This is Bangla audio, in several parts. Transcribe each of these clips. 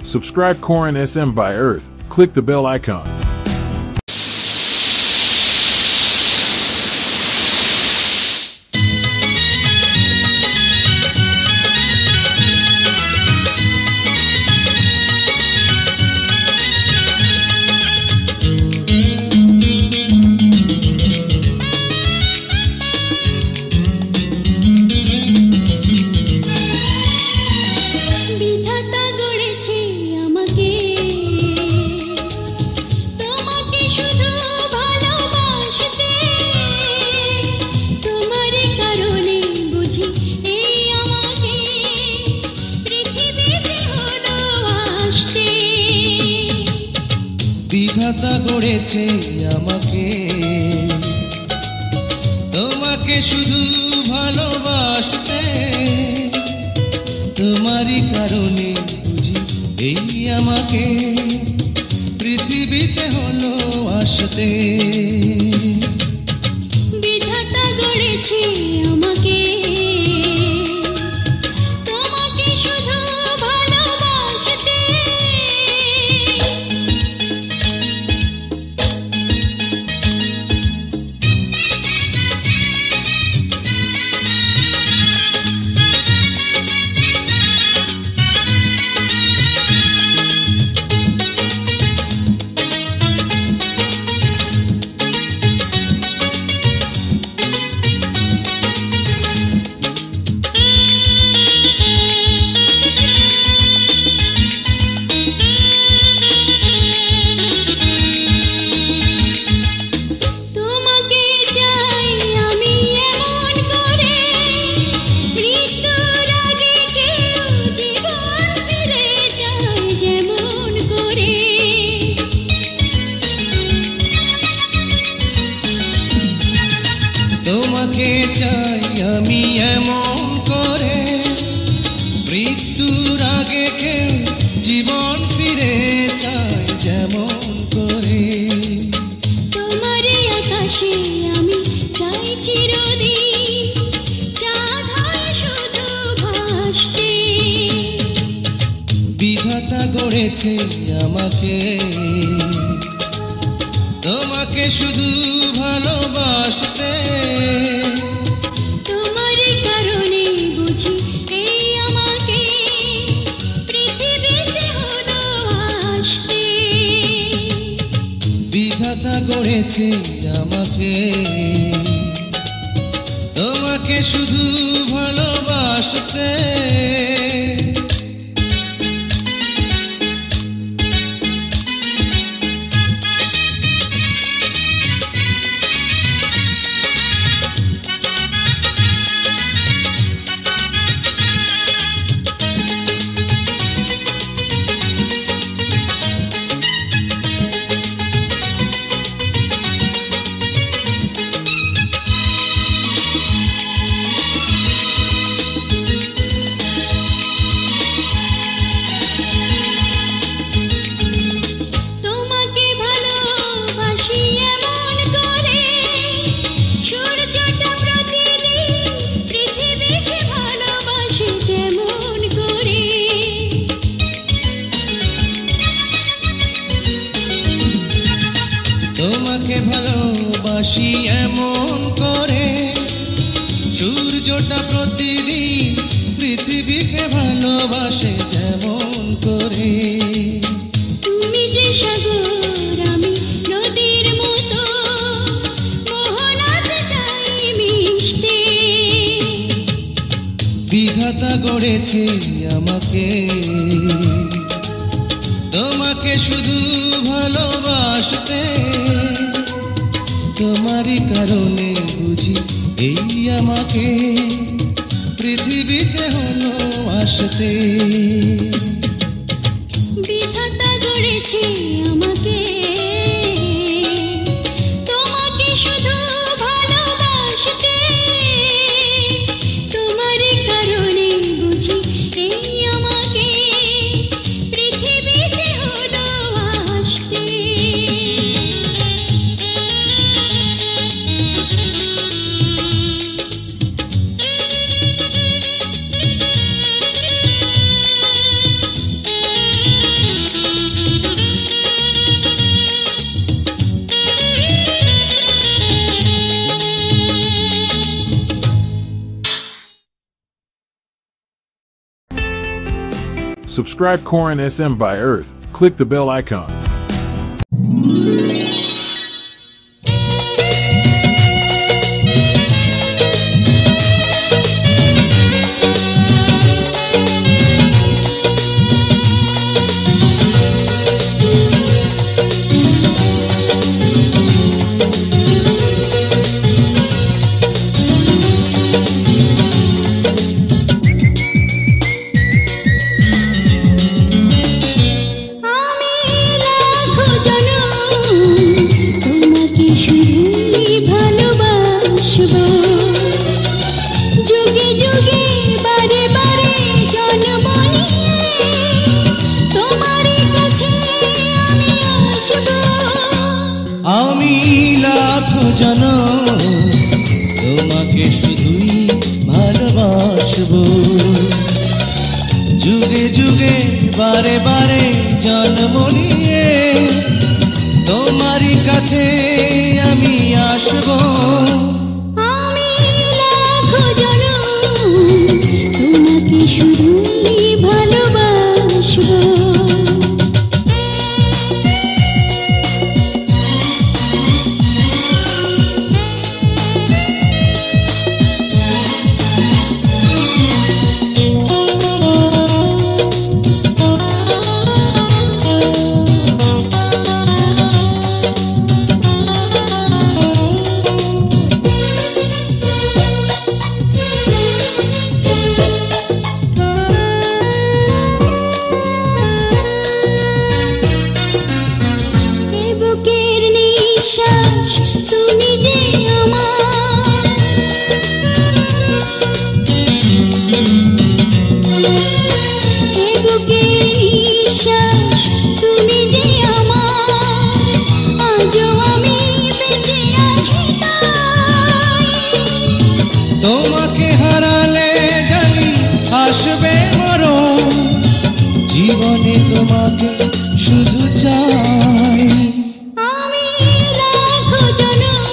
Subscribe Corin SM by Earth. Click the bell icon. বিধাতা গড়েছে আমাকে তোমাকে শুধু ভালোবাসতে তোমারই কারণে বুঝি এই আমাকে পৃথিবীতে হলো আসতে বিধাতা গড়েছে আমাকে তোমাকে শুধু ভালোবাসতে তোমাকে চাই আমি এমন করে মৃত্যুর আগে কেউ জীবন ফিরে চাই যেমন করে তোমারই আকাশে আমি চাই চিরদিন চাঁদ হয়ে শুধু ভাসতে বিধাতা গড়েছে আমাকে তোমাকে শুধু ভালোবাসতে তোমারই কারণে বুঝি এই আমাকে পৃথিবীতে হলো আসতে বিধাতা গড়েছে আমাকে তোমাকে শুধু ভালোবাসতে তোমাকে ভালোবাসি এমন করে সূর্যটা প্রতিদিন পৃথিবীকে ভালোবাসে যেমন করে তুমি যে সাগর আমি নদীর মতো মোহনাতে চাই মিশতে বিধাতা গড়েছে আমাকে তোমাকে শুধু ভালোবাসতে তোমারই কারণে বুঝি এই আমাকে পৃথিবীতে হলো আসতে বিধাতা গড়েছে আমাকে তোমাকে শুধু ভালোবাসতে তোমারই কারণে বুঝি এই আমাকে পৃথিবীতে হলো আসতে Subscribe Corin SM by Earth. Click the bell icon. আমি লাখো জনম তোমাকে শুধুই ভালোবাসবো যুগে যুগে বারে বারে জন্ম নিয়ে তোমারই কাছে আমি আসবো আমি লাখো জনম তোমাকে শুধুই ভালোবাসবো তোমাকে হারালে জানি আসবে মরণ জীবনে তোমাকে শুধু চাই আমি লাখো জনম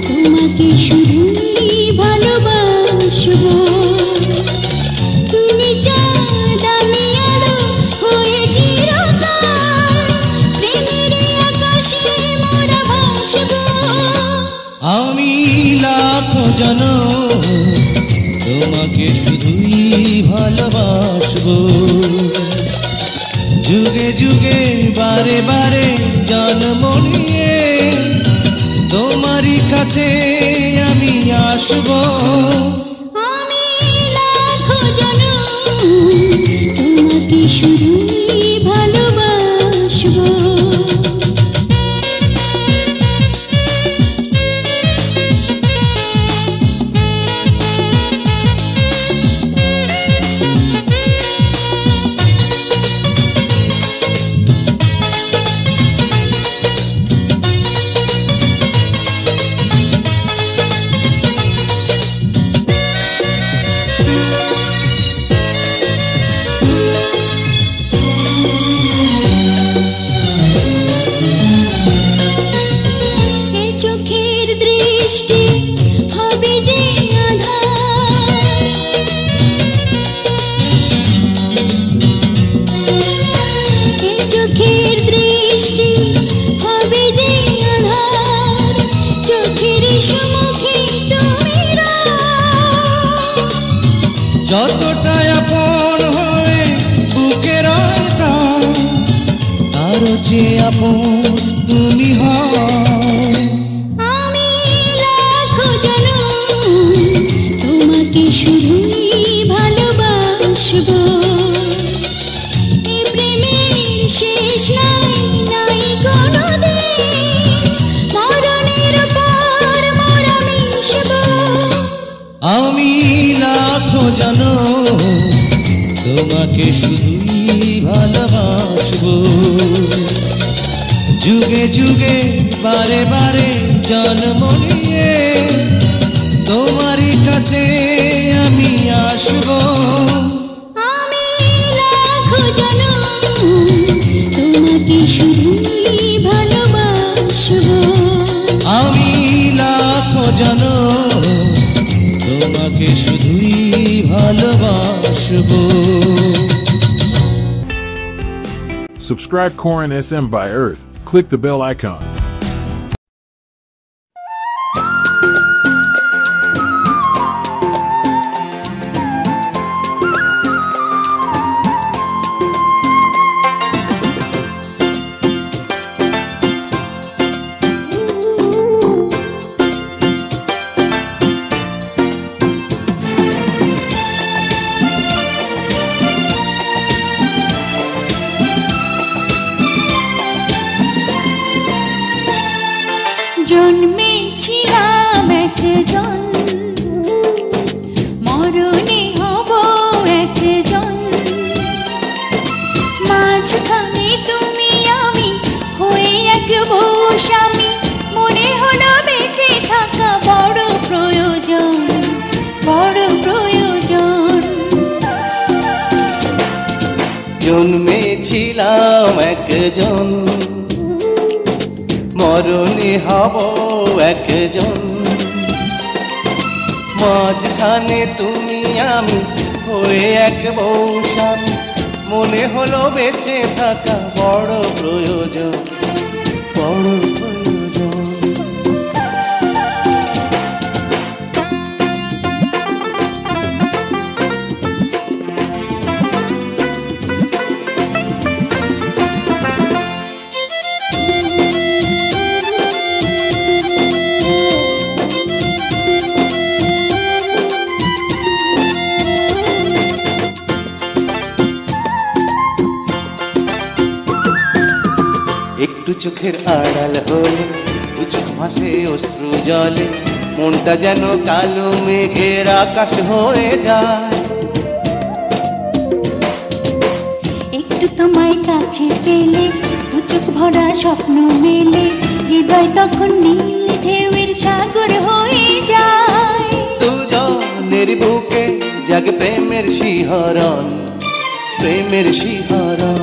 তোমাকে শুধুই ভালোবাসবো তুমি চাঁদ আমি আলো হয়ে চিরকাল প্রেমের আকাশে মোরা ভাসবো আমি লাখো জনম তোমাকে শুধুই ভালোবাসবো যুগে যুগে বারে বারে জন্ম নিয়ে তোমারই কাছে আমি আসবো আমি লাখো জনম তোমাকে শুধুই ভালোবাসবো চোখের দৃষ্টি হবে যে আধার চোখের দৃষ্টি হবে যে আধার চোখের সম্মুখে তুমি যতটা আপন হয়ে বুকের প্রাণ তারও যে আপন তুমি হও আমি লাখো জনম তোমাকে শুধুই ভালোবাসবো এই প্রেমের শেষ নাই নাই কোনোদিন মরণের পর মোরা মিশবো আমি লাখো জনম তোমাকে শুধুই ভালোবাসবো যুগে যুগে বারে বারে জন্ম নিয়ে তোমারই কাছে আমি আসবো আমি লাখো জনম তোমাকে শুধুই ভালোবাসবো আমি লাখো জনম তোমাকে শুধুই ভালোবাসবো। Subscribe Corin SM by Earth. Click the bell icon. জন্মেছিলাম একজন, মরণে হব একজন, মাঝখানে তুমি আমি হয়ে এক স্বামী, মনে হলো বেঁচে থাকা বড় প্রয়োজন, বড় প্রয়োজন। জন্মেছিলাম একজন, মরণে হব একজন, মাঝখানে তুমি আমি হয়ে এক স্বামী, মনে হলো বেঁচে থাকা বড় প্রয়োজন, বড় প্রয়োজন। একটু চোখের আড়াল হলে দু চোখ ভাসে অশ্রু জলে, মনটা যেন কালো মেঘের আকাশ হয়ে যায়। একটু তোমায় কাছে পেলে দু চোখ ভরা স্বপ্ন মেলে, হৃদয় তখন নীল ঢেউয়ের সাগর হয়ে যায়। দুজনের বুকে জাগে প্রেমের শিহরণ, প্রেমের শিহরণ।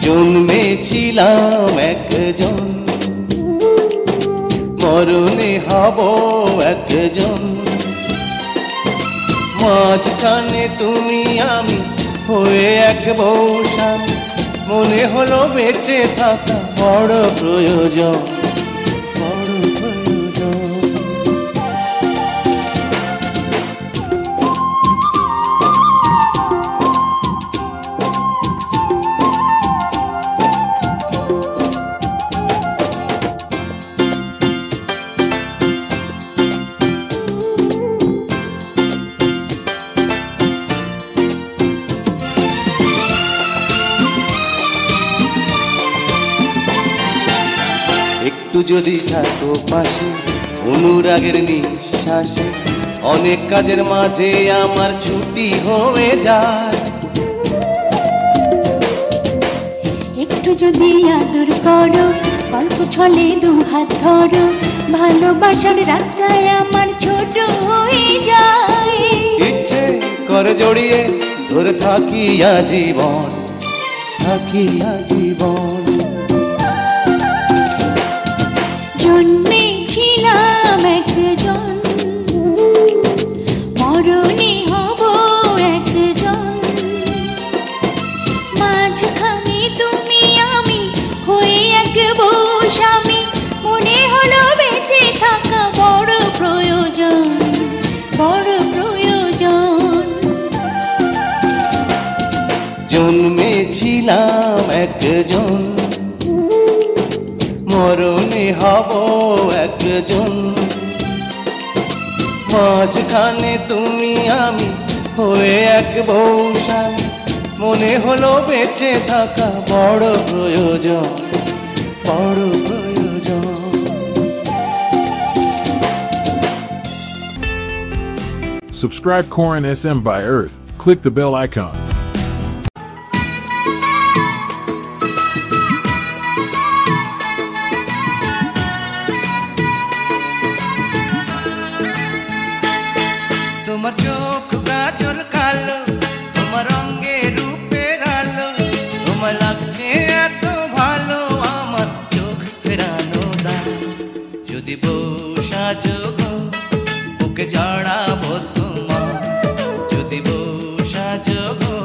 জন্মেছিলাম একজন, মরণে হব একজন, মাঝখানে তুমি আমি হয়ে এক স্বামী, মনে হলো বেঁচে থাকা বড় প্রয়োজন, বড় প্রয়োজন। একটু যদি থাকো পাশে অনুরাগের নিঃশ্বাসে, অনেক কাজের মাঝে আমার ছুটি হয়ে যায়। একটু যদি আদর করো, অল্প ছলে দু হাত ধরো, ভালোবাসার রাতটায় আমার ছোট হয়ে যায়। ইচ্ছে করে জড়িয়ে ধরে থাকি আজীবন, থাকি আজীবন। জন্মেছিলাম একজন, মরণে হব একজন, মাঝখানে তুমি আমি হয়ে এক স্বামী, মনে হলো বেঁচে থাকা বড় প্রয়োজন, বড় প্রয়োজন। জন্মেছিলাম একজন, মরণে হব একজন, মাঝখানে তুমি আমি হয়ে এক স্বামী, মনে হলো বেঁচে থাকা বড় প্রয়োজন, বড় প্রয়োজন। Subscribe Corin SM by Earth. Click the bell icon. তোমার চোখ গাজর কালো, তোমার রঙে রূপের আলো, তোমার লাগছে এত ভালো আমার চোখ ফেরানো দাও। যদি বউ সাজো গো বুকে জড়াবো তোমার, যদি বউ সাজো গো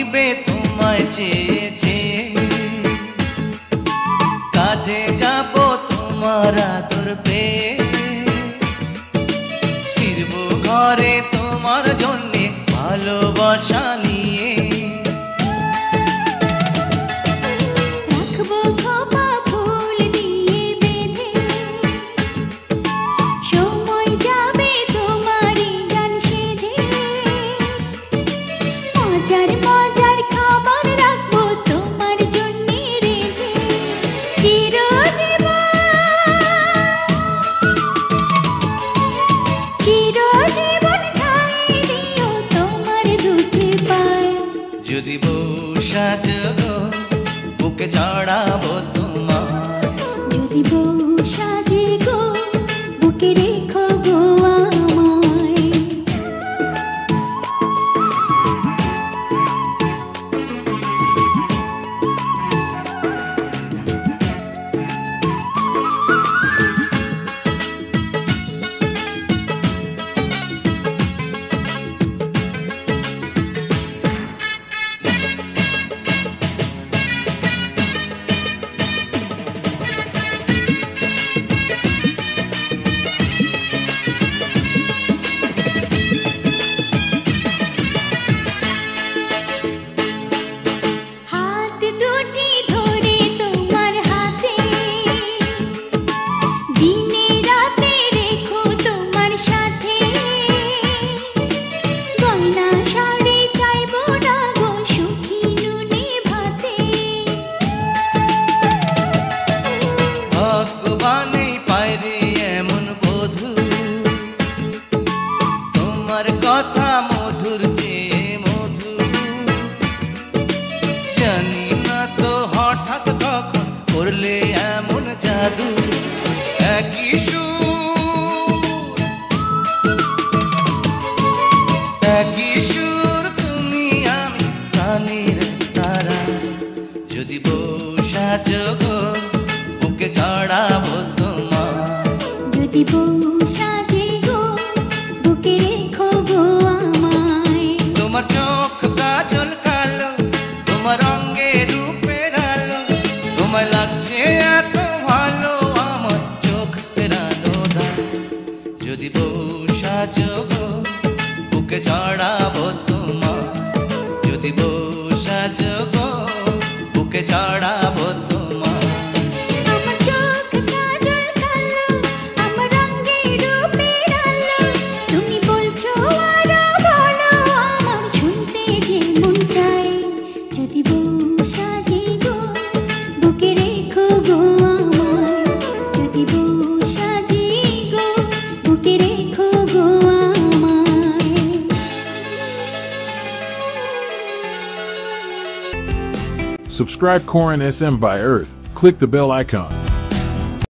নিবে তোমায় চেয়েছে, কাজে যাব তোমার আদর পেয়ে, ফিরবো ঘরে তোমার জন্যে ভালোবাসা নিয়ে। রাখবো খোপা ফুল দিয়ে বেঁধে, সময় যাবে তোমারই গান সেধে, মজার মজার খাবার রাখবো তোমার জন্যে রেঁধে, চিরজীবন ঠাঁই দিও তোমার দুধে পায়। যদি বউ সাজো বুকে চড়াবো তোমার, যদি বউ সাজে গো বুকে রেখো গো আমায়। হাত দুটি ধরে তোমার হাতে, দিনে রাতে রেখো তোমার সাথে, গয়না শাড়ি চাইবো না গো সুখী নুনে ভাতে। ভগবানেই পায় রে এমন বধূ, তোমার কথা মধুর চেয়ে মধু, জানি না তো হঠাৎ কখন করলে এমন জাদু। একই সুর, একই সুর তুমি আমি প্রাণের তারা, যদি বউ সাজো গো বুকে চড়াবো তোমার, যদি বউ সাজে গো বুকে রেখো গো আমায়। তোমার চোখ কাজল কালো, তোমার অঙ্গে রূপের আলো, তোমায় লাগছে এত ভালো আমার চোখ ফেরানো দায়। যদি বউ সাজো গো বুকে চড়াবো তোমার, যদি বউ সাজো গো বুকে চড়াবো তোমার। আমার চোখ কাজল কালো, আমার রঙে রূপের আলো, তুমি বলছো আরো বলো আমার শুনতে যে মন চাই। যদি বউ সাজে গো বুকে রেখো গো আমায়, যদি বউ সাজে গো বুকে রেখো গো আমায়। Subscribe Corin SM by Earth. Click the bell icon.